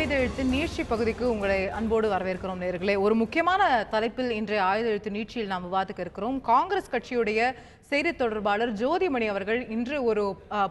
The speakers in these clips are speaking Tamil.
ஆயுத எழுத்து நீட்சி பகுதிக்கு உங்களை அன்போடு வரவேற்கிறோம் நேயர்களே. ஒரு முக்கியமான தலைப்பில் இன்றைய ஆயுத எழுத்து நீட்சியில் நாம் விவாதிக்க இருக்கிறோம். காங்கிரஸ் கட்சியுடைய செய்தி தொடர்பாளர் ஜோதிமணி அவர்கள் இன்று ஒரு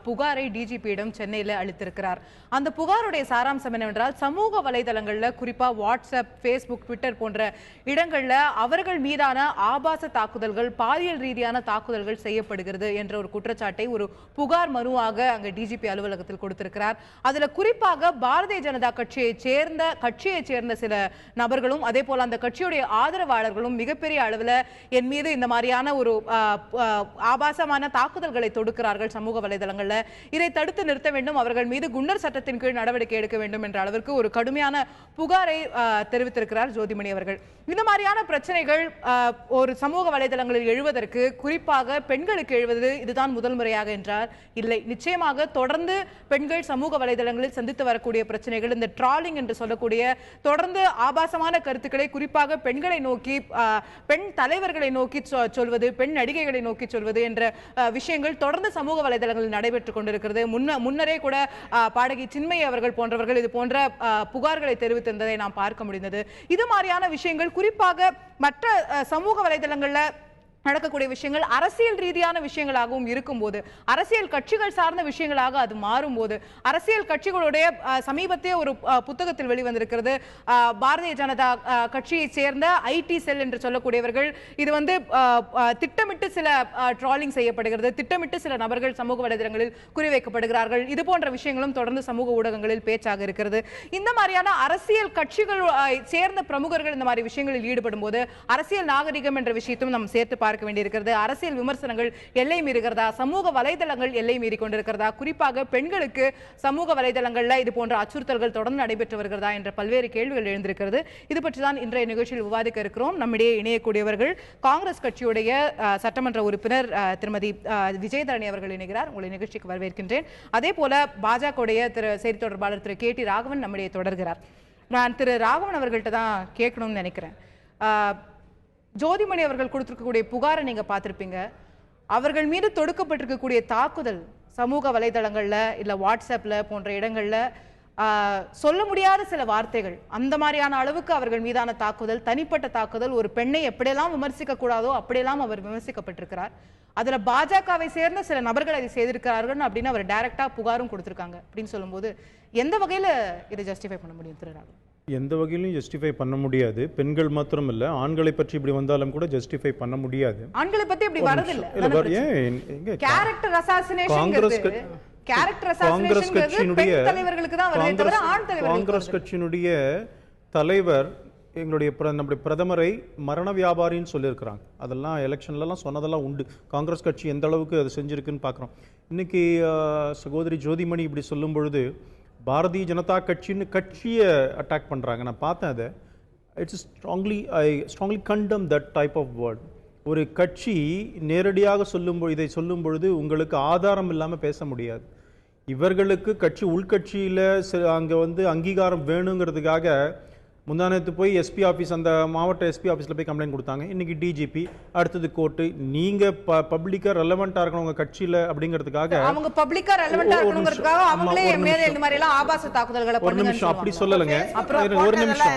புகாரை டிஜிபியிடம் சென்னையில் அளித்திருக்கிறார். அந்த புகாருடைய சாராம்சம் என்னவென்றால், சமூக வலைதளங்கள்ல குறிப்பா வாட்ஸ்அப், ஃபேஸ்புக், ட்விட்டர் போன்ற இடங்கள்ல அவர்கள் மீதான ஆபாச தாக்குதல்கள், பாலியல் ரீதியான தாக்குதல்கள் செய்யப்படுகிறது என்ற ஒரு குற்றச்சாட்டை ஒரு புகார் மனுவாக அங்க டிஜிபி அலுவலகத்தில் கொடுத்திருக்கிறார். அதுல குறிப்பாக பாரதிய ஜனதா கட்சியைச் சேர்ந்த சில நபர்களும் அதே போல அந்த கட்சியுடைய ஆதரவாளர்களும் மிகப்பெரிய அளவில் என் மீது இந்த மாதிரியான ஒரு ஆபாசமான தாக்குதல்களை தொடுக்கிறார்கள் சமூக வலைதளங்கள்ல. இதை தடுத்து நிறுத்த வேண்டும், அவர்கள் மீது குண்டர் சட்டத்தின் கீழ் நடவடிக்கை எடுக்க வேண்டும் என்ற அளவிற்கு ஒரு கடுமையான புகாரை தெரிவித்திருக்கிறார் ஜோதிமணி அவர்கள். இந்த மாதிரியான பிரச்சனைகள் ஒரு சமூக வலைதளங்களில் எழுவதற்கு, குறிப்பாக பெண்களுக்கு எழுவது இதுதான் முதல் முறையாக என்றார். இல்லை, நிச்சயமாக தொடர்ந்து பெண்கள் சமூக வலைதளங்களில் சந்தித்து வரக்கூடிய பிரச்சனைகள், இந்த ட்ராலிங் என்று சொல்லக்கூடிய தொடர்ந்து ஆபாசமான கருத்துக்களை குறிப்பாக பெண்களை நோக்கி, பெண் தலைவர்களை நோக்கி சொல்வது, பெண் நடிகைகளை நோக்கி சொல்வது என்ற விஷயங்கள் தொடர்ந்து சமூக வலைதளங்களில் நடைபெற்றுக் கொண்டிருக்கிறது. முன்னரே கூட பாடகி சின்மயி அவர்கள் போன்றவர்கள் இது போன்ற புகார்களை தெரிவித்திருந்ததை நாம் பார்க்க முடிந்தது. இது மாதிரியான விஷயங்கள் குறிப்பாக மற்ற சமூக வலைதளங்கள்ல நடக்கக்கூடிய விஷயங்கள் அரசியல் ரீதியான விஷயங்களாகவும் இருக்கும்போது, அரசியல் கட்சிகள் சார்ந்த விஷயங்களாக அது மாறும்போது, அரசியல் கட்சிகளுடைய சமீபத்திய ஒரு புத்தகத்தில் வெளிவந்திருக்கிறது. பாரதிய ஜனதா கட்சியை சேர்ந்த ஐடி செல் என்று சொல்லக்கூடியவர்கள் இது திட்டமிட்டு சில ட்ராலிங் செய்யப்படுகிறது, திட்டமிட்டு சில நபர்கள் சமூக வலைதளங்களில் குறிவைக்கப்படுகிறார்கள். இது போன்ற விஷயங்களும் தொடர்ந்து சமூக ஊடகங்களில் பேச்சாக இருக்கிறது. இந்த மாதிரியான அரசியல் கட்சிகள் சேர்ந்த பிரமுகர்கள் இந்த மாதிரி விஷயங்களில் ஈடுபடும் போது அரசியல் நாகரிகம் என்ற விஷயத்தையும் நாம் சேர்த்து பார்க்க வேண்டியிருக்கிறது. அரசியல் விமர்சனங்கள் எல்லை மீறுகிறதா, சமூக வலைதளங்கள் எல்லை மீறி கொண்டிருக்கிறதா, குறிப்பாக பெண்களுக்கு சமூக வலைதளங்கள்ல இது போன்ற அச்சுறுத்தல்கள் தொடர்ந்து நடைபெற்று வருகிறதா என்ற பல்வேறு கேள்விகள் எழுந்திருக்கிறது. இது பற்றி தான் இன்றைய நிகழ்ச்சியில் விவாதிக்க இருக்கிறோம். நம்மிடையே இணையக்கூடியவர்கள் காங்கிரஸ் கட்சியுடைய சட்டமன்ற உறுப்பினர் திருமதி விஜயதரணி அவர்கள் இணைகிறார். உங்களை நிகழ்ச்சிக்கு வரவேற்கின்றேன். அதே போல பாஜகவுடைய செய்தி தொடர்பாளர் திரு கே டி ராகவன் நம்மிடையே தொடர்கிறார். நான் திரு ராகவன் அவர்கள்ட்ட தான் கேட்கணும்னு நினைக்கிறேன். ஜோதிமணி அவர்கள் கொடுத்திருக்கக்கூடிய புகாரை நீங்க பார்த்திருப்பீங்க. அவர்கள் மீது தொடுக்கப்பட்டிருக்கக்கூடிய தாக்குதல் சமூக வலைதளங்கள்ல இல்ல வாட்ஸ்அப்ல போன்ற இடங்கள்ல சொல்ல முடியாத சில வார்த்தைகள், அந்த மாதிரியான அளவுக்கு அவர்கள் மீதான தாக்குதல், தனிப்பட்ட தாக்குதல். ஒரு பெண்ணை எப்படியெல்லாம் விமர்சிக்க கூடாதோ அப்படியெல்லாம் அவர் விமர்சிக்கப்பட்டிருக்கிறார். அதுல பாஜகவை சேர்ந்த சில நபர்கள் அதை செய்திருக்கிறார்கள் அப்படின்னு அவர் டைரக்டா புகாரும் கொடுத்திருக்காங்க. அப்படின்னு சொல்லும்போது எந்த வகையில இதை ஜஸ்டிஃபை பண்ண முடியும் திரு ராகவன்? எந்த வகையிலும் ஜஸ்டிஃபை பண்ண முடியாது. பெண்கள் மாத்திரம் இல்ல, ஆண்களை பற்றி இப்படி வந்தாலும் கூட ஜஸ்டிஃபை பண்ண முடியாது. ஆண்களை பத்தி இப்படி வரது இல்ல. கேரக்டர் அசாசினேஷன் காங்கிரஸ் கட்சியினுடைய தலைவர் எங்களுடைய நம்முடைய பிரதமரை மரண வியாபாரின்னு சொல்லியிருக்கிறாங்க. அதெல்லாம் எலெக்ஷன்லாம் சொன்னதெல்லாம் உண்டு. காங்கிரஸ் கட்சி எந்த அளவுக்கு அது செஞ்சிருக்குன்னு பார்க்குறோம். இன்னைக்கு சகோதரி ஜோதிமணி இப்படி சொல்லும் பொழுது பாரதிய ஜனதா கட்சியை அட்டாக் பண்ணுறாங்க. நான் பார்த்தேன் அதை. ஐ ஸ்ட்ராங்லி கண்டம் தட் டைப் ஆஃப் வேர்ட். ஒரு கட்சி நேரடியாக இதை சொல்லும் பொழுது உங்களுக்கு ஆதாரம் இல்லாமல் பேச முடியாது. இவர்களுக்கு கட்சி உள்கட்சியில் அங்கே அங்கீகாரம் வேணுங்கிறதுக்காக முந்தானத்து போய் எஸ்பி ஆஃபீஸ், அந்த மாவட்ட எஸ்பி ஆஃபீஸில் போய் கம்ப்ளைண்ட் கொடுத்தாங்க. இன்னைக்கு டிஜிபி, அடுத்தது கோர்ட்டு. நீங்க பப்ளிக்கா ரெலவெண்டா இருக்கணும் உங்க கட்சியில அப்படிங்கிறதுக்காக, அவங்க பப்ளிக்கா ரெலவெண்டா இருக்கணும்ங்கிறதுக்காக அவங்களே மேல இந்த மாதிரி எல்லாம் ஆபாச தாக்குதல்களை ஒரு நிமிஷம் அப்படி சொல்லலங்க. ஒரு நிமிஷம்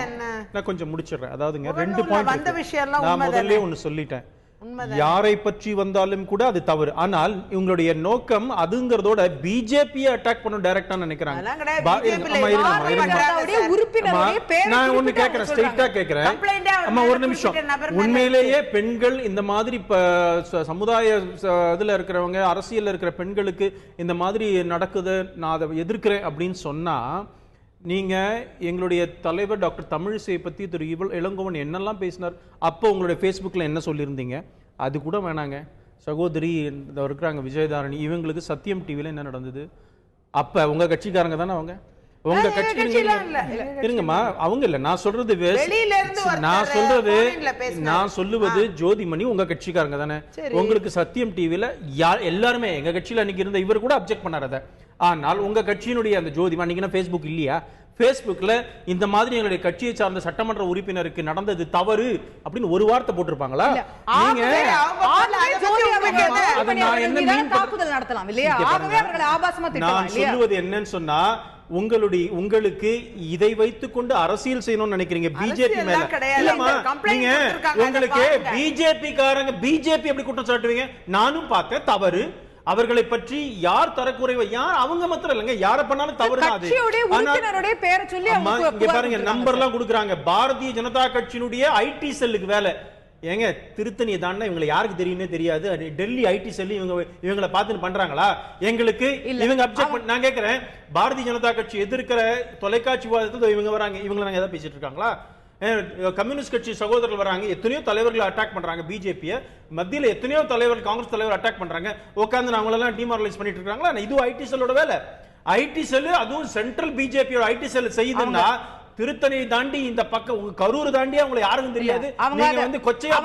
நான் கொஞ்சம் முடிச்சிடுறேன். அதாவதுங்க 2 பாயிண்ட் நான் முதல்ல ஒன்னு சொல்லிட்டேன். யாரை பற்றி வந்தாலும் கூட அது தவறு. ஆனால் உங்களுடைய நோக்கம் அதுங்கிறதோட பிஜேபியை அட்டாக் பண்ண டைரக்டா நினைக்கிறாங்க. நான் ஒண்ணு கேட்கிறேன், ஸ்ட்ரைட்டா கேட்கிறேன். அம்மா ஒரு நிமிஷம். உண்மையிலேயே பெண்கள் இந்த மாதிரி சமுதாய இதுல இருக்கிறவங்க, அரசியல் இருக்கிற பெண்களுக்கு இந்த மாதிரி நடக்குது, நான் அதை எதிர்க்கிறேன் அப்படின்னு சொன்னா, நீங்க எங்களுடைய தலைவர் டாக்டர் தமிழிசையை பத்தி திரு இளங்கோவன் என்னெல்லாம் பேசினார், அப்போ உங்களுடைய ஃபேஸ்புக்கில் என்ன சொல்லியிருந்தீங்க? அது கூட வேணாங்க. சகோதரி இருக்கிறாங்க விஜயதாரணி, இவங்களுக்கு சத்தியம் டிவியில் என்ன நடந்தது? அப்ப உங்க கட்சிக்காரங்க தானே அவங்க? உங்க கட்சி இருங்கம்மா, அவங்க இல்ல. நான் சொல்லுவது ஜோதிமணி உங்க கட்சிக்காரங்க தானே? உங்களுக்கு சத்தியம் டிவியில எல்லாருமே, எங்க கட்சியில அன்னைக்கு இருந்த இவர் கூட அப்செக்ட் பண்ணார் அதை. ஆனால் உங்க கட்சியினுடைய அந்த ஜோதிமா, அன்னைக்கு ஃபேஸ்புக் இல்லையா? ஃபேஸ்புக்ல இந்த மாதிரி எங்களுடைய கட்சியை சார்ந்த சட்டமன்ற உறுப்பினருக்கு நடந்தது தவறு அப்படின்னு ஒரு வார்த்தை போட்டிருப்பாங்களா? நீங்க நான் சொல்லுவது என்னன்னு சொன்னா, உங்களுக்கு இதை வைத்துக்கொண்டு அரசியல் செய்யணும்னு நினைக்கிறீங்க பிஜேபி மேல? இல்லம்மா, நீங்க உங்களுக்கு பிஜேபி காரங்க பிஜேபி எப்படி குற்றம் சாட்டுவீங்க? நானும் பார்த்தேன் தவறு. அவர்களை பற்றி யார் தரக்குறைவை யார் அவங்க மாத்திரம் இல்லைங்க, யார பண்ணாலும் தவறு தான் அது. இங்க பாருங்க நம்பர்லாம் கொடுக்குறாங்க. பாரதிய ஜனதா கட்சியினுடைய ஐடி செல்லுக்கு வேலை ஏங்க திருத்தணியை தாண்டா இவங்களை யாருக்கு தெரியும்னே தெரியாது. டெல்லி ஐடி செல்லு இவங்களை பார்த்து பண்றாங்களா? எங்களுக்கு இவங்க அப்செக்ட் நான் கேட்கிறேன், பாரதிய ஜனதா கட்சி எதிர்க்கிற தொலைக்காட்சி விவாதத்தில் இவங்க வராங்க, இவங்க நாங்க ஏதாவது பேசிட்டு இருக்காங்களா? கம்யூனிஸ்ட் கட்சி சகோதரர்கள் வராங்க, எத்தனையோ தலைவர்கள் அட்டாக் பண்றாங்க பிஜேபியை, மத்தியில் எத்தனையோ தலைவர்கள் காங்கிரஸ் தலைவர் அட்டாக் பண்றாங்க, உட்கார்ந்து அவங்களெல்லாம் டிமாரலைஸ் பண்ணிட்டு இருக்காங்களா? இது ஐடி செல்லோட வேலை. ஐடி செல்லு அதுவும் சென்ட்ரல் பிஜேபியோட ஐடி செல் செய்யுதுன்னா திருத்தணி தாண்டி இந்த பக்கம் கரூர் தாண்டி அவங்களை யாருக்கும் தெரியாது. நீங்க வந்து கொச்சையா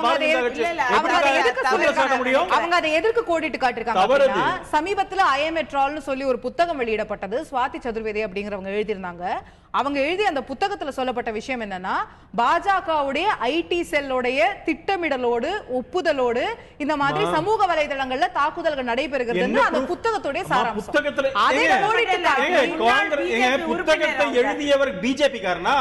அவங்க அதை எதிர்க்கு கோடிட்டு காட்டிருக்காங்க. சமீபத்துல ஐஎம்எட்ரால்னு சொல்லி ஒரு புத்தகம் வெளியிடப்பட்டது. சுவாதி சதுர்வேதி அப்படிங்கிறவங்க எழுதியிருந்தாங்க. அவங்க எழுதி அந்த புத்தகத்துல சொல்லப்பட்ட விஷயம் என்னன்னா, பாஜகவுடைய ஐடி செல்லோடைய திட்டமிடலோடு ஒப்புதலோடு இந்த மாதிரி சமூக வலைதளங்கள்ல தாக்குதல்கள் நடைபெறுகிறது அந்த புத்தகத்துடைய சாராம்சம். புத்தகத்தை எழுதியவர் பிஜேபி காரனா?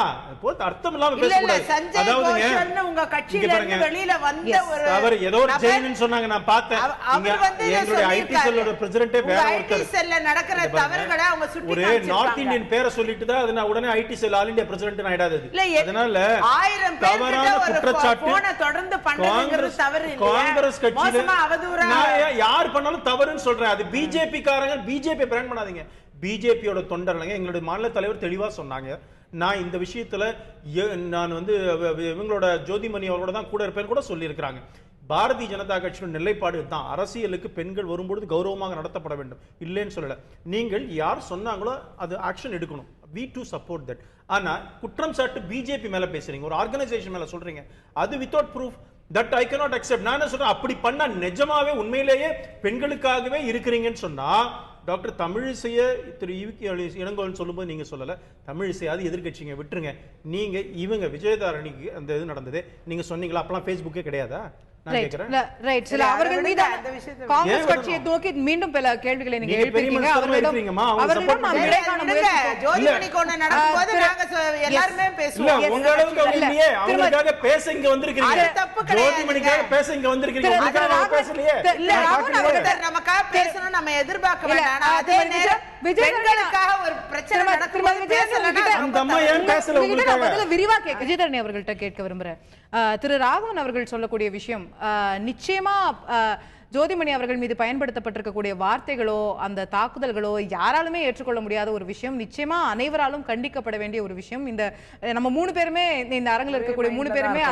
அர்த்தம் இல்லாம பேசக்கூடாது. அதாவது உங்க கட்சியில இருந்து வெளியில வந்த ஒரு அவர் ஏதோ ஒரு ஜெயின்னு சொன்னாங்க, நான் பார்த்தேன். எங்களுடைய ஐடி செல்லோட பிரசிடென்ட்டே வேற ஒருத்தர். ஐடி செல்ல நடக்கிற தவறுகளை அவங்க சுட்டி ஒரு நார்த் இந்தியன் பேரை சொல்லிட்டு தான் அது உடனே ஐடி செல் ஆல் இந்தியா பிரசிடென்ட் ஆயிடாது. அதனால 1000 தவறான குற்றச்சாட்டு போன தொடர்ந்து பண்றதுங்கிறது தவறு இல்ல. காங்கிரஸ் கட்சியில நான் யார் பண்ணாலும் தவறுன்னு சொல்றேன். அது பிஜேபி காரங்க, பிஜேபி பிராண்ட் பண்ணாதீங்க. பிஜேபியோட தொண்டர்லங்க எங்களுடைய மாநில தலைவர் தெளிவா சொன்னாங்க, நான் இந்த விஷயத்துல நான் வந்து இவங்களோட ஜோதிமணி அவரோட தான் கூட இருப்பேன்னு கூட சொல்லி இருக்கிறாங்க. பாரதிய ஜனதா கட்சியின் நிலைப்பாடு தான், அரசியலுக்கு பெண்கள் வரும்பொழுது கௌரவமாக நடத்தப்பட வேண்டும், இல்லைன்னு சொல்லல. நீங்கள் யார் சொன்னாங்களோ அது ஆக்ஷன் எடுக்கணும். we to support that. ஆனா குற்றம் சாட்டு பிஜேபி மேல பேசுறீங்க, ஒரு ஆர்கனைசேஷன் மேல சொல்றீங்க, அது without proof that I cannot accept. நான் என்ன சொல்றேன், அப்படி பண்ணா நிஜமாவே உண்மையிலேயே பெண்களுக்காகவே இருக்கிறீங்கன்னு சொன்னா டாக்டர் தமிழிசைய திரு இளங்கோவன் சொல்லும்போது நீங்க சொல்லல, தமிழிசையாவது எதிர்கட்சிங்க விட்டுருங்க. நீங்க இவங்க விஜயதாரணிக்கு அந்த இது நடந்தது நீங்க சொன்னீங்களா? அப்பெல்லாம் ஃபேஸ்புக்கே கிடையாதா? அவர்கள் மீது காங்கிரஸ் கட்சியை நோக்கி மீண்டும் பல கேள்விகளை நீங்க எழுப்பிருக்கீங்க. அவர்களிடம் நாம் விடை காண முயற்சிக்கிறோம். ஜோதிமணி கொண்டு நடக்கும்போது நாங்க எல்லாரும் பேசுவோம். உங்க அளவுக்கு இல்லையே, அவங்களுக்காக பேச இங்க வந்திருக்கீங்க. ஜோதிமணிக்காக பேச இங்க வந்திருக்கீங்க. உங்களுக்காக பேசலையே. இல்ல ராகுல் அவர்கள் நமக்காக பேசணும் நம்ம எதிர்பார்க்க வேண்டாம். அதே நேரம் பெண்களுக்காக ஒரு பிரச்சனை நடக்கும்போது பேசலனா அந்த அம்மா ஏன் பேசல? உங்களுக்காக பதில விரிவா கேட்க விஜயதரணி அவர்கள்ட்ட கேட்க விரும்புறேன். திரு ராகவன் அவர்கள் சொல்லக்கூடிய விஷயம் நிச்சயமா ஜோதிமணி அவர்கள் மீது பயன்படுத்தப்பட்டிருக்கக்கூடிய வார்த்தைகளோ அந்த தாக்குதல்களோ யாராலுமே ஏற்றுக்கொள்ள முடியாத ஒரு விஷயம், நிச்சயமா அனைவராலும் கண்டிக்கப்பட வேண்டிய ஒரு விஷயம். இந்த நம்ம 3 பேருமே இந்த அரங்கில் இருக்கக்கூடிய 3 பேருமே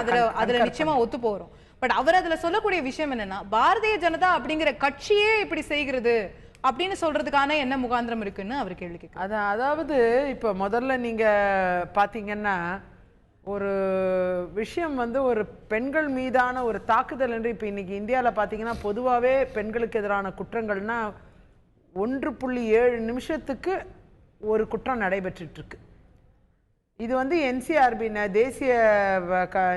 அதுல நிச்சயமா ஒத்து போறோம். பட் அவர் அதுல சொல்லக்கூடிய விஷயம் என்னன்னா, பாரதிய ஜனதா அப்படிங்கிற கட்சியே இப்படி செய்கிறது அப்படின்னு சொல்றதுக்கான என்ன முகாந்திரம் இருக்குன்னு அவர் கேள்வி கேட்க. அதாவது இப்ப முதல்ல நீங்க பாத்தீங்கன்னா ஒரு விஷயம் வந்து ஒரு பெண்கள் மீதான ஒரு தாக்குதல் என்று இப்போ இன்னைக்கு இந்தியாவில் பார்த்தீங்கன்னா பொதுவாகவே பெண்களுக்கு எதிரான குற்றங்கள்னா 1.7 நிமிஷத்துக்கு ஒரு குற்றம் நடைபெற்றுட்டு இருக்கு. இது வந்து என்சிஆர்பி தேசிய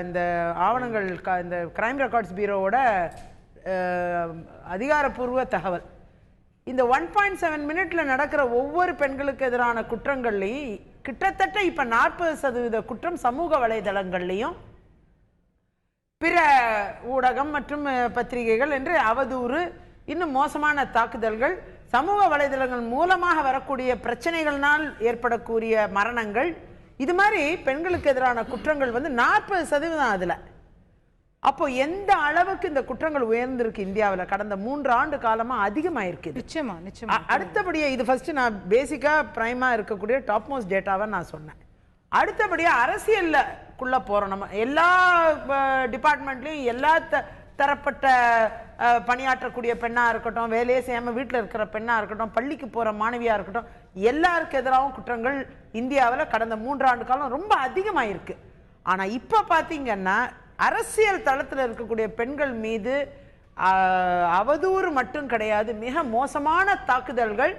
இந்த ஆவணங்கள் இந்த கிரைம் ரெக்கார்ட்ஸ் பியூரோவோட அதிகாரப்பூர்வ தகவல். இந்த 1.7 மினிட்ல நடக்கிற ஒவ்வொரு பெண்களுக்கு எதிரான குற்றங்கள்லையும் கிட்டத்தட்ட இப்ப 40% குற்றம் சமூக வலைதளங்கள்லையும் பிற ஊடகம் மற்றும் பத்திரிகைகள் என்று அவதூறு, இன்னும் மோசமான தாக்குதல்கள், சமூக வலைதளங்கள் மூலமாக வரக்கூடிய பிரச்சனைகள்னால் ஏற்படக்கூடிய மரணங்கள், இது மாதிரி பெண்களுக்கு எதிரான குற்றங்கள் வந்து 40% அதுல. அப்போ எந்த அளவுக்கு இந்த குற்றங்கள் உயர்ந்திருக்கு இந்தியாவில் கடந்த 3 ஆண்டு காலமா அதிகமாயிருக்கு. நிச்சயமா நிச்சயமா. அடுத்தபடியா இது ஃபர்ஸ்ட் நான் பேசிக்கா பிரைமா இருக்கக்கூடிய டாப் மோஸ்ட் டேட்டாவை நான் சொன்னேன். அடுத்தபடியா அரசியலுக்குள்ள போறோம். நம்ம எல்லா டிபார்ட்மெண்ட்லயும் எல்லா தரப்பட்ட பணியாற்றக்கூடிய பெண்ணா இருக்கட்டும், வேலையே செய்யாம வீட்டில் இருக்கிற பெண்ணா இருக்கட்டும், பள்ளிக்கு போற மாணவியா இருக்கட்டும், எல்லாருக்கு எதிராகவும் குற்றங்கள் இந்தியாவில் கடந்த 3 ஆண்டு காலம் ரொம்ப அதிகமாயிருக்கு. ஆனா இப்ப பாத்தீங்கன்னா அரசியல் தளத்தில் இருக்கக்கூடிய பெண்கள் மீது அவதூறு மட்டும் கிடையாது, மிக மோசமான தாக்குதல்கள்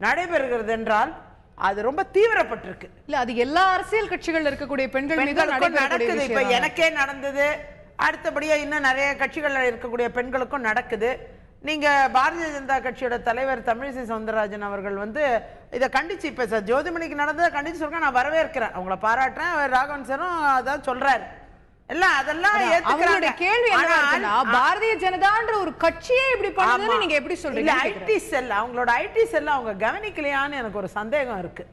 நடைபெறுகிறது என்றால் அது ரொம்ப தீவிரப்பட்டிருக்கு. இல்ல அது எல்லா அரசியல் கட்சிகள் இருக்கக்கூடிய பெண்கள் மீது நடக்குது. இப்ப எனக்கே நடந்தது, அடுத்தபடியா இன்னும் நிறைய கட்சிகள் இருக்கக்கூடிய பெண்களுக்கும் நடக்குது. நீங்க பாரதிய ஜனதா கட்சியோட தலைவர் தமிழிசை சவுந்தரராஜன் அவர்கள் வந்து இதை கண்டிச்சு இப்ப ஜோதிமணிக்கு நடந்ததை கண்டிச்சு சொல்றேன். நான் வரவேற்கிறேன், அவங்கள பாராட்டுறேன். ராகவன் சாரும் அதான் சொல்றாரு. அதெல்லாம் அவங்களுடைய கேள்வி என்ன, பாரதிய ஜனதான்ற ஒரு கட்சியே இப்படி பண்ணுதுன்னு நீங்க எப்படி சொல்றீங்க? ஐடி செல், அவங்களோட ஐடி செல் அவங்க கவனிக்கலையான்னு எனக்கு ஒரு சந்தேகம் இருக்கு.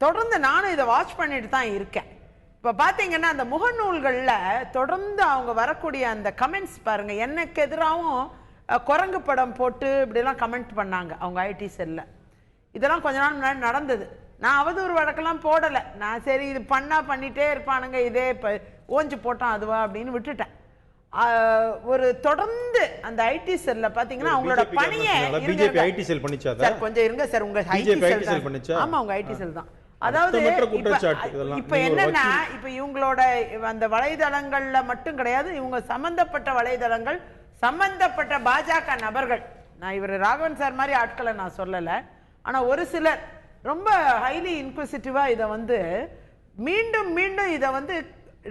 தொடர்ந்து நானும் இதை வாட்ச் பண்ணிட்டு தான் இருக்கேன். இப்ப பாத்தீங்கன்னா அந்த முகநூல்கள்ல தொடர்ந்து அவங்க வரக்கூடிய அந்த கமெண்ட்ஸ் பாருங்க, எனக்கு எதிராகவும் குரங்கு படம் போட்டு இப்படி எல்லாம் கமெண்ட் பண்ணாங்க அவங்க ஐடி செல்ல. இதெல்லாம் கொஞ்ச நாள் முன்னாடி நடந்தது. நான் அவதூறு வழக்கெல்லாம் போடலை. நான் சரி இது பண்ணிட்டே இருப்பானுங்க, இதே ஓஞ்சு போட்டான் அதுவா அப்படின்னு விட்டுட்டேன். ஒரு தொடர்ந்து அந்த ஐடி செல்ல பாத்தீங்கன்னா அவங்களோட பணியே கொஞ்சம் இருங்க சார், உங்க ஆமா உங்க ஐடி செல் தான். அதாவது இப்ப என்னன்னா இப்ப இவங்களோட அந்த வலைதளங்கள்ல மட்டும் கிடையாது, இவங்க சம்பந்தப்பட்ட வலைதளங்கள் சம்பந்தப்பட்ட பாஜக நபர்கள், நான் இவர் ராகவன் சார் மாதிரி ஆட்களை நான் சொல்லல, ஆனா ஒரு சிலர் ரொம்ப ஹைலி இன்குவிசிட்டிவா இதை வந்து மீண்டும் மீண்டும் இதை வந்து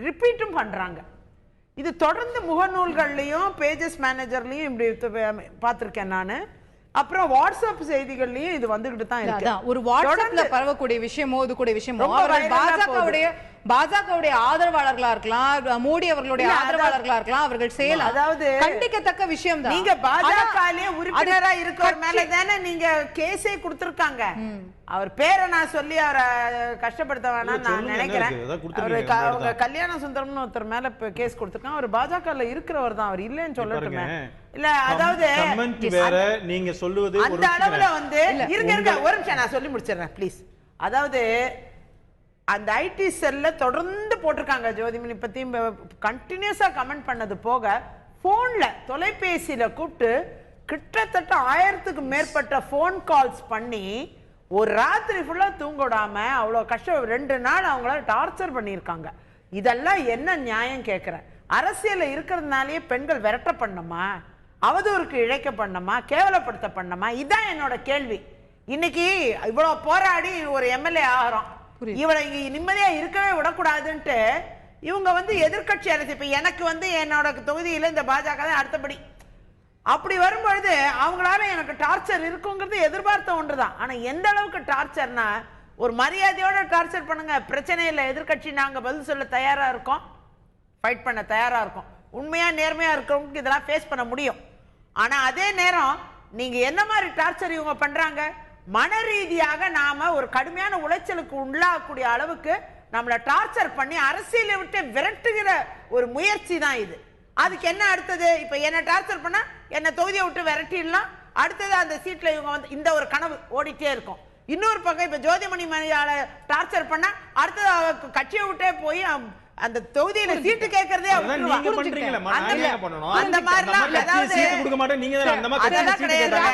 ரிப்பீட்டும் பண்றாங்க. இது தொடர்ந்து முகநூல்கள்லயும் பேஜஸ் மேனேஜர்லயும் இப்படி பார்த்திருக்கேன் நானு. அப்புறம் வாட்ஸ்அப் செய்திகள்லயும் இது வந்துகிட்டு தான் இருக்கு. ஒரு வாட்ஸ்அப்ல பரவக்கூடிய விஷயமோ இது கூட விஷயமோ பாஜகவுடைய ஆதரவாளர்களா இருக்கலாம், மோடி அவர்களுடைய ஆதரவாளர்களா இருக்கலாம், அவர்கள் செய்யலாம். அதாவது கண்டிக்கத்தக்க விஷயம் தான். நீங்க பாஜகலயே உறுப்பினரா இருக்கிற மேல தானே நீங்க கேஸே கொடுத்திருக்காங்க. அவர் பேரை நான் சொல்லி அவரை கஷ்டப்படுத்த வேணாம் நான் நினைக்கிறேன். அவங்க கல்யாண சுந்தரம்னு ஒருத்தர் மேல கேஸ் கொடுத்திருக்காங்க. அவர் பாஜகல இருக்கிறவர் தான், அவர் இல்லைன்னு சொல்லட்டுமே. இல்ல அதாவது நீங்க சொல்லுவது அந்த அளவுல வந்து இருங்க ஒரு நிமிஷம் நான் சொல்லி முடிச்சிடுறேன் ப்ளீஸ். அதாவது அந்த ஐடி செல்ல தொடர்ந்து போட்டிருக்காங்க ஜோதிமணி பத்தி கண்டினியூஸா கமெண்ட் பண்ணது போக, போன்ல தொலைபேசியில கூப்பிட்டு கிட்டத்தட்ட 1000க்கு மேற்பட்ட போன் கால்ஸ் பண்ணி ஒரு ராத்திரி ஃபுல்லா தூங்க விடாம அவ்வளவு கஷ்டம் 2 நாள் அவங்கள டார்ச்சர் பண்ணியிருக்காங்க. இதெல்லாம் என்ன நியாயம் கேட்கிறேன்? அரசியல்ல இருக்கிறதுனாலயே பெண்கள் விரட்ட பண்ணமா, அவதூறுக்கு இழைக்க பண்ணமா, கேவலப்படுத்த பண்ணமா? இதான் என்னோட கேள்வி. இன்னைக்கு இவ்வளவு போராடி ஒரு எம்எல்ஏ ஆகிறோம், இவளை நிம்மதியா இருக்கவே விடக்கூடாதுன்ட்டு இவங்க வந்து எதிர்கட்சி அரசு. இப்ப எனக்கு வந்து என்னோட தொகுதியில இந்த பாஜக தான் அடுத்தபடி. அப்படி வரும்பொழுது அவங்களால எனக்கு டார்ச்சர் இருக்குங்கிறது எதிர்பார்த்த ஒன்றுதான். ஆனா எந்த அளவுக்கு டார்ச்சர்னா, ஒரு மரியாதையோட டார்ச்சர் பண்ணுங்க, பிரச்சனை இல்லை, எதிர்கட்சி நாங்க பதில் சொல்ல தயாரா இருக்கோம், ஃபைட் பண்ண தயாரா இருக்கோம், உண்மையா நேர்மையா இருக்கிறவங்களுக்கு இதெல்லாம் ஃபேஸ் பண்ண முடியும். ஆனா அதே நேரம் நீங்க என்ன மாதிரி டார்ச்சர் இவங்க பண்றாங்க, மன ரீதியாக நாம ஒரு கடுமையான உளைச்சலுக்கு உள்ளாகக்கூடிய அளவுக்கு நம்மளை டார்ச்சர் பண்ணி அரசியலை விட்டு விரட்டுகிற ஒரு முயற்சி தான் இது. அதுக்கு என்ன அடுத்தது? இப்ப என்ன டார்ச்சர் பண்ணா என்ன தொகுதியை விட்டு விரட்டிடலாம், அடுத்தது அந்த சீட்ல இவங்க வந்து இந்த ஒரு கனவு ஓடிட்டே இருக்கும். இன்னொரு பக்கம் இப்ப ஜோதிமணி மணியால டார்ச்சர் பண்ணா அடுத்தது கட்சியை விட்டே போய் அந்த தொகுதியில சீட்டு கேக்குறதே நீங்க பண்றீங்களா? நாங்க பண்ணனும். அந்த மாதிரிலாம் அதாவது சீட்டு கொடுக்க மாட்டே, நீங்க தான் அந்த மாதிரி கட்சி சீட்டு கேட்டாங்க,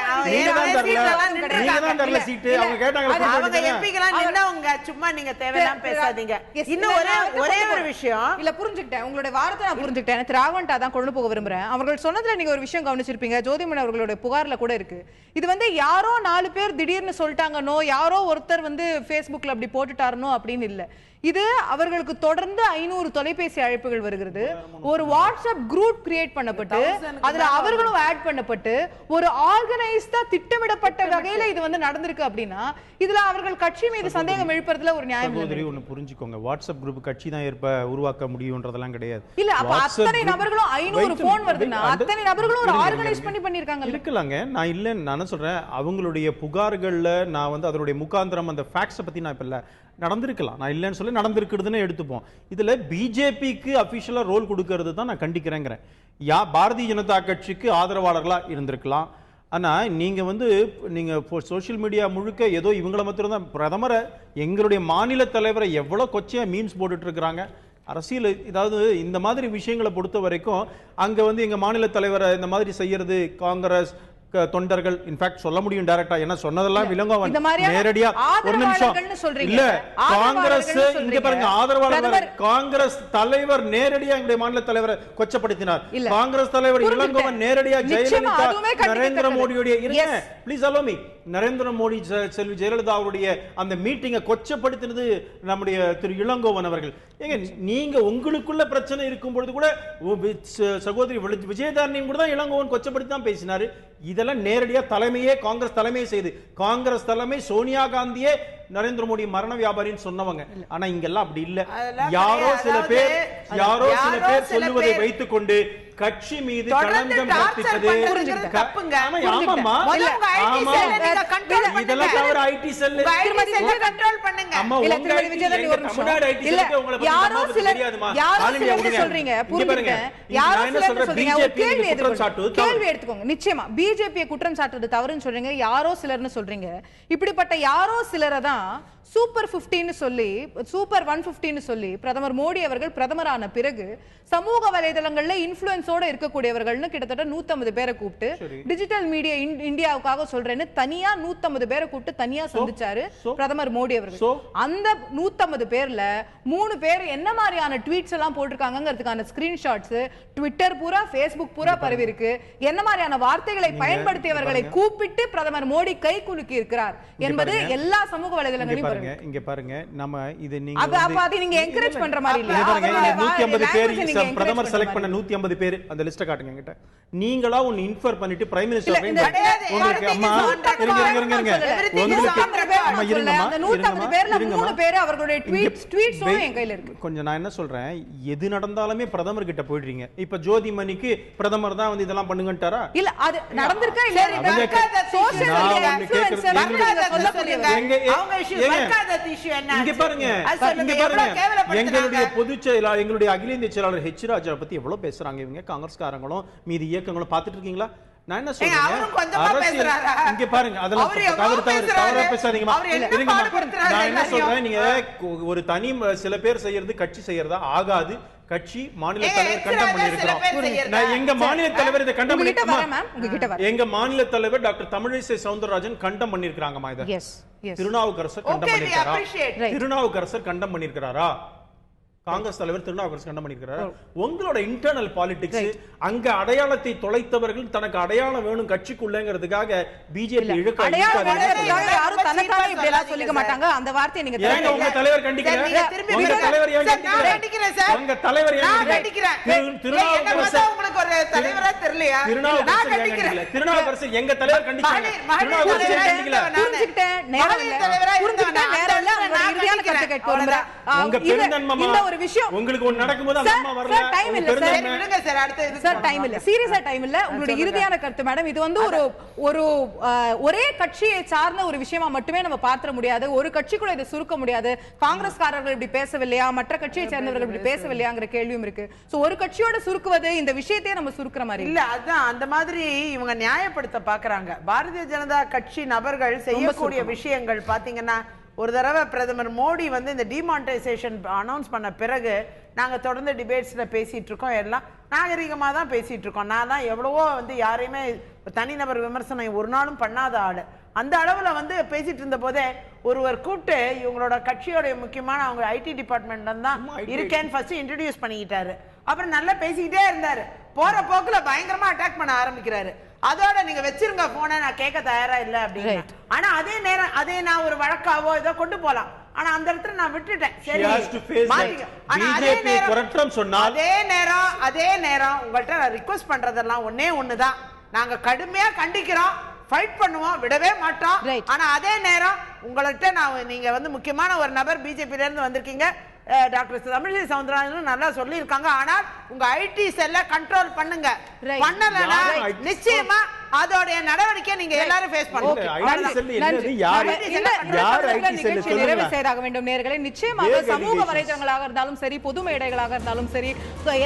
நீங்க தான் தரல சீட்டு, அவங்க கேட்டாங்க. அவங்க எம்பிக்கலாம் நின்னவங்க, சும்மா நீங்க தேவையில்லாம பேசாதீங்க. இன்னும் ஒரே ஒரு விஷயம் இல்ல புரிஞ்சுக்கிட்டேன், உங்களுடைய வார்த்தை நான் புரிஞ்சுக்கிட்டேன். எனக்கு ராகவன்டா தான் கொண்டு போக விரும்புறேன். அவர்கள் சொன்னதுல நீங்க ஒரு விஷயம் கவனிச்சிருப்பீங்க, ஜோதிமணி அவர்களுடைய புகார்ல கூட இருக்கு. இது வந்து யாரோ 4 பேர் திடீர்னு சொல்லிட்டாங்கனோ, யாரோ ஒருத்தர் வந்து Facebookல அப்படி போட்டுட்டாருனோ அப்படின்னு இல்ல. இது அவர்களுக்கு தொடர்ந்து 500 தொலைபேசி அழைப்புகள் வருகிறது. ஒரு வாட்ஸ்அப் குரூப் கிரியேட் பண்ணப்பட்டு அதுல அவர்களும் ஆட் பண்ணப்பட்டு ஒரு ஆர்கனைஸ்டா திட்டமிடப்பட்ட வகையில இது வந்து நடந்திருக்கு. அப்படின்னா இதுல அவர்கள் கட்சி மீது சந்தேகம் எழுப்புறதுல ஒரு நியாயம் இல்லை. ஒன்னு புரிஞ்சுக்கோங்க, வாட்ஸ்அப் குரூப் கட்சி தான் உருவாக்க முடியும்ன்றதெல்லாம் கிடையாது. இல்ல அப்ப அத்தனை நபர்களும் 500 போன் வருதுன்னா அத்தனை நபர்களும் ஒரு ஆர்கனைஸ் பண்ணிருக்காங்க. இருக்கலாங்க, நான் இல்லன்னு நான் சொல்றேன். அவங்களுடைய புகார்கள்ல நான் வந்து அதனுடைய முகாந்திரம் அந்த ஃபேக்ட்ஸை பத்தி நான் இப்ப இல்ல நடந்திருக்கலாம், நான் இல்லைன்னு சொல்லி நடந்திருக்கிறதுன்னு எடுத்துப்போம். இதுல பிஜேபிக்கு அபிஷியலா ரோல் கொடுக்கறது தான் நான் கண்டிக்கிறேங்கிறேன். பாரதிய ஜனதா கட்சிக்கு ஆதரவாளர்களா இருந்திருக்கலாம். ஆனா நீங்க வந்து நீங்க சோசியல் மீடியா முழுக்க ஏதோ இவங்களை மாத்திரம் தான், பிரதமரை எங்களுடைய மாநில தலைவரை எவ்வளவு கொச்சையா மீம்ஸ் போட்டுட்டு இருக்கிறாங்க. அரசியல் ஏதாவது இந்த மாதிரி விஷயங்களை பொறுத்த வரைக்கும் அங்க வந்து எங்க மாநில தலைவரை இந்த மாதிரி செய்யறது காங்கிரஸ் தொண்டர்கள் இன்ஃபேக்ட் சொல்ல முடியும் டைரக்டா, என்ன சொன்னதெல்லாம் விலங்குவன் நேரடியா. ஒரு நிமிஷம் இல்ல, காங்கிரஸ் இங்க பாருங்க ஆதரவாளர், காங்கிரஸ் தலைவர் நேரடியா எங்களுடைய மாநில தலைவரை கொச்சப்படுத்தினார். காங்கிரஸ் தலைவர் இளங்கோவன் நேரடியா ஜெயலலிதா நரேந்திர மோடியுடைய, please allow me, Narendra Modi Selvi Jayalalithaa அவருடைய அந்த மீட்டிங்கை கொச்சப்படுத்தினது நம்முடைய திரு இளங்கோவன் அவர்கள். ஏங்க நீங்க உங்களுக்குள்ள பிரச்சனை இருக்கும் பொழுது கூட சகோதரி விஜயதாரணியும் கூட தான் இளங்கோவன் கொச்சப்படுத்தி தான் பேசினாரு. இதெல்லாம் நேரடியா தலைமையே காங்கிரஸ் தலைமையே செய்து காங்கிரஸ் தலைமை சோனியா காந்தியே நரேந்திர மோடி மரண வியாபாரின்னு சொன்னவங்க. ஆனா இங்கெல்லாம் அப்படி இல்ல. யாரோ சில பேர் சொல்லுவதை வைத்துக் கொண்டு கட்சி மீது களங்கம் கற்பிப்பது தப்புங்க. ஆமாமா இதெல்லாம் தவிர ஐடி செல் கண்ட்ரோல் பண்ணுங்க. அம்மா உங்க தமிழ்நாடு ஐடி செல்லுக்கு உங்களை பத்தி நமக்கு தெரியாதுமா? சொல்றீங்க புரிஞ்சுங்க. யாரோ சிலர் சொல்றீங்க ஒரு கேள்வி எடுத்துக்கோங்க. நிச்சயமா பிஜேபியை குற்றம் சாட்டுறது தவறுன்னு சொல்றீங்க. யாரோ சிலர்னு சொல்றீங்க. இப்படிப்பட்ட யாரோ சிலரை தான் சூப்பர் 15 சொல்லி சூப்பர் 150 சொல்லி பிரதமர் மோடி அவர்கள் பிரதமரான பிறகு சமூக வலைதளங்கள்ல இன்ஃப்ளூயன்ஸோட இருக்கக்கூடியவர்கள்னு கிட்டத்தட்ட 150 பேரை கூப்பிட்டு டிஜிட்டல் மீடியா இந்தியாவுக்காக சொல்றேன்னு தனியா 150 பேரை கூப்பிட்டு தனியா சந்திச்சாரு பிரதமர் மோடி அவர்கள். அந்த 150 பேர்ல 3 பேர் என்ன மாதிரியான ட்வீட்ஸ் எல்லாம் போட்டிருக்காங்கிறதுக்கான ஸ்கிரீன்ஷாட்ஸ் ட்விட்டர் பூரா ஃபேஸ்புக் பூரா பரவி இருக்கு. என்ன மாதிரியான வார்த்தைகளை பயன்படுத்தியவர்களை கூப்பிட்டு பிரதமர் மோடி கை குலுக்கி இருக்கிறார் என்பது எல்லா சமூக வலைதளங்களையும் இங்க பாருங்க. நம்ம இது நீங்க என்கரேஜ் பண்ற மாதிரி இல்ல. 150 பேர் பிரதமர் செலக்ட் பண்ண 150 பேர் அந்த லிஸ்ட் காட்டுங்க என்கிட்ட. நீங்களா ஒன்னு இன்ஃபர் பண்ணிட்டு பிரைம் மினிஸ்டர் உங்களுக்கு அம்மா அந்த 150 பேர்ல 3 பேர் அவர்களுடைய ட்வீட்ஸ் என் கையில இருக்கு. கொஞ்சம் நான் என்ன சொல்றேன், எது நடந்தாலுமே பிரதமர் கிட்ட போயிடுறீங்க. இப்ப ஜோதிமணிக்கு பிரதமர் தான் வந்து இதெல்லாம் பண்ணுங்கன்றாரா? இல்ல அது நடந்துருக்கா இல்ல? சோஷியல் மீடியா இன்ஃப்ளூயன்சர் இங்க பாருங்க எங்களுடைய பொதுச் செயலாளர் எங்களுடைய அகில இந்திய செயலாளர் ஹெச் ராஜா பத்தி எவ்வளவு பேசுறாங்க இவங்க காங்கிரஸ்காரங்களும் மீதி இயக்கங்களும் பாத்துட்டு இருக்கீங்களா? நான் என்ன சொல்றேன், இங்க பாருங்க அதெல்லாம் தவறா பேசாதீங்கம்மா. நான் என்ன சொல்றேன், நீங்க ஒரு தனி சில பேர் செய்யறது கட்சி செய்யறதா ஆகாது. கட்சி மாநில தலைவர் கண்டம் பண்ணிருக்கிறோம். எங்க மாநில தலைவர் இதை கண்டம் பண்ணிருக்கோம். எங்க மாநில தலைவர் டாக்டர் தமிழிசை சவுந்தரராஜன் கண்டம் பண்ணிருக்காங்கம்மா. இதை திருநாவுக்கரசர் கண்டம் பண்ணிருக்காரா? திருநாவுக்கரசர் கண்டம் பண்ணிருக்கிறாரா? காங்கிரஸ் தலைவர் திருநாவுக்கரசர் கண்டம் பண்ணிருக்கிறாரா? உங்களோட இன்டர்னல் பாலிடிக்ஸ் அங்க அடையாளத்தை தொலைத்தவர்கள் தனக்கு அடையாளம் வேணும் கட்சிக்குள்ளங்கிறதுக்காக பிஜேபி சொல்லிக்க மாட்டாங்க. அந்த வார்த்தையை நீங்க உங்க தலைவர் கண்டிக்கிறேன். உங்க தலைவர் ஏன் கண்டிக்கிறேன்? உங்க தலைவர் ஏன் கண்டிக்கிறேன்? திருநாவுக்கரசர் எங்க தலைவர் கண்டிக்கிறாங்க. உங்க பெருந்தன்மை ஒரு விஷயம் உங்களுக்கு ஒன்னு நடக்கும்போது அந்த அம்மா வரல. டைம் இல்ல சார், விடுங்க சார். அடுத்து சார் டைம் இல்ல, சீரியஸா டைம் இல்ல. உங்களுடைய இறுதியான கருத்து மேடம். இது வந்து ஒரு ஒரே கட்சியை சார்ந்த ஒரு விஷயமா மட்டுமே நம்ம பார்த்திட முடியாது. ஒரு கட்சிக்குள்ள இதை சுருக்க முடியாது. காங்கிரஸ்காரர்கள் இப்படி பேசவில்லையா, மற்ற கட்சியை சேர்ந்தவர்கள் இப்படி பேசவில்லையாங்கிற கேள்வியும் இருக்கு. சோ ஒரு கட்சியோட சுருக்குவது இந்த விஷயத்தையே நம்ம சுருக்குற மாதிரி இல்ல. அதான் அந்த மாதிரி இவங்க நியாயப்படுத்த பாக்குறாங்க. பாரதிய ஜனதா கட்சி நபர்கள் செய்யக்கூடிய விஷயங்கள் பாத்தீங்கன்னா, ஒரு தடவை பிரதமர் மோடி வந்து இந்த டிமானிட்டைசேஷன் அனௌன்ஸ் பண்ண பிறகு நாங்க தொடர்ந்து டிபேட்ஸ்ல பேசிட்டு இருக்கோம். எல்லாம் நாகரிகமா தான் பேசிட்டு இருக்கோம். நான் தான் எவ்வளவோ வந்து யாரையுமே தனிநபர் விமர்சனம் ஒரு நாளும் பண்ணாத ஆளு. அந்த அளவுல வந்து பேசிட்டு இருந்த போதே ஒருவர் கூப்பிட்டு இவங்களோட கட்சியோட முக்கியமான அவங்க ஐடி டிபார்ட்மெண்ட்ல தான் இருக்கேன்னு ஃபர்ஸ்ட் இன்ட்ரோடியூஸ் பண்ணிக்கிட்டாரு. அப்புறம் நல்லா பேசிக்கிட்டே இருந்தாரு. போற போக்குல பயங்கரமா அட்டாக் பண்ண ஆரம்பிக்கிறாரு. அதோட நீங்க வச்சிருங்க போன, நான் கேட்க தயாரா இல்ல அப்படின்னு. ஆனா அதே நேரம் அதே நான் ஒரு வழக்காவோ ஏதோ கொண்டு போலாம். ஆனா அந்த இடத்துல நான் விட்டுட்டேன். சரி அதே நேரம் உங்கள்கிட்ட ரிக்வெஸ்ட் பண்றதெல்லாம் ஒன்னே ஒண்ணுதான். நாங்க கடுமையா கண்டிக்கிறோம், ஃபைட் பண்ணுவோம், விடவே மாட்டோம். ஆனா அதே நேரம் உங்கள்கிட்ட நான் நீங்க வந்து முக்கியமான ஒரு நபர் பிஜேபியில இருந்து வந்திருக்கீங்க, டாக்டர் தமிழிசை சவுந்தரராஜன் நல்லா சொல்லி இருக்காங்க. ஆனால் உங்க ஐடி செல்ல கண்ட்ரோல் பண்ணுங்க. பண்ணலனா நிச்சயமா அதோட நடவடிக்கை நீங்க எல்லாரும் ஃபேஸ் பண்ணுவீங்க. நிறைவு செய்தாக வேண்டும் நேயர்களே. நிச்சயமாக சமூக வலைதளங்களாக இருந்தாலும் சரி, பொது மேடைகளாக இருந்தாலும் சரி,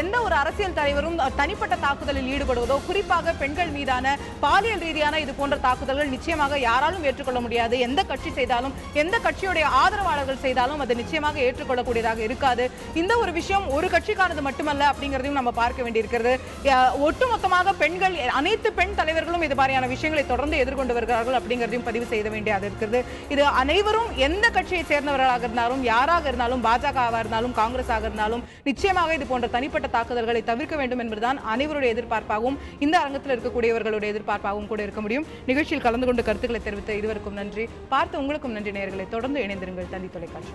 எந்த ஒரு அரசியல் தலைவரும் தனிப்பட்ட தாக்குதலில் ஈடுபடுவதோ, குறிப்பாக பெண்கள் மீதான பாலியல் ரீதியான இது போன்ற தாக்குதல்கள் நிச்சயமாக யாராலும் ஏற்றுக்கொள்ள முடியாது. எந்த கட்சி செய்தாலும், எந்த கட்சியுடைய ஆதரவாளர்கள் செய்தாலும் அது நிச்சயமாக ஏற்றுக்கொள்ளக்கூடியதாக இருக்காது. இந்த ஒரு விஷயம் ஒரு கட்சிக்கானது மட்டுமல்ல அப்படிங்கறதையும் நம்ம பார்க்க வேண்டியிருக்கிறது. ஒட்டுமொத்தமாக பெண்கள், அனைத்து பெண் தலைவர்களும் அவர்களும் இது மாதிரியான விஷயங்களை தொடர்ந்து எதிர்கொண்டு வருகிறார்கள் அப்படிங்கிறதையும் பதிவு செய்ய வேண்டியது இருக்கிறது. இது அனைவரும் எந்த கட்சியை சேர்ந்தவர்களாக இருந்தாலும், யாராக இருந்தாலும், பாஜகவாக இருந்தாலும், காங்கிரஸாக இருந்தாலும் நிச்சயமாக இது போன்ற தனிப்பட்ட தாக்குதல்களை தவிர்க்க வேண்டும் என்பதுதான் அனைவருடைய எதிர்பார்ப்பாகவும் இந்த அரங்கத்தில் இருக்கக்கூடியவர்களுடைய எதிர்பார்ப்பாகவும் கூட இருக்க முடியும். நிகழ்ச்சியில் கலந்து கொண்டு கருத்துக்களை தெரிவித்த இருவருக்கும் நன்றி. பார்த்து உங்களுக்கும் நன்றி நேயர்களை. தொடர்ந்து இணைந்திருங்கள் தந்தி தொலைக்காட்சி.